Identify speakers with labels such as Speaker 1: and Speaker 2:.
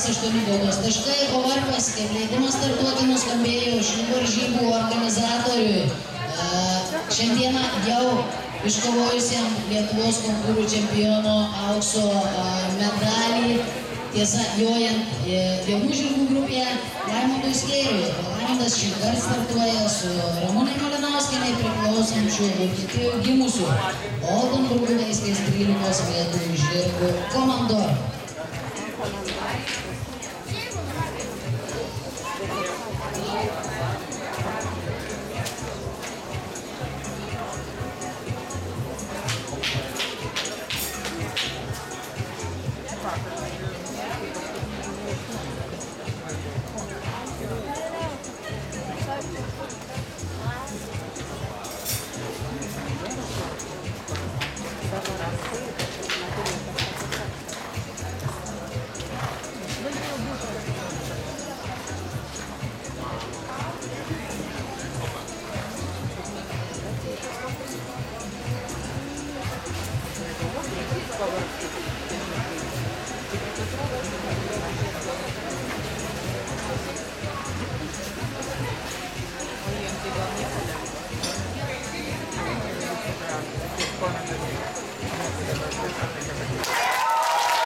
Speaker 1: 8 baudos taškai, o varpas, kaip leidimas startuoti, nuskambėjo šių varžybų organizatoriui. Šiandieną jau iškovojusiam Lietuvos konkūrų čempiono aukso medalį, tiesa, jojant jaunų žirgų grupėje Raimondui Skėriui. Raimondas šįkart startuoja su Ramunai Malinauskienei priklausančių Vokietijoje gimusių Oldenburgo veislės 13 vietų žirgų komandorų.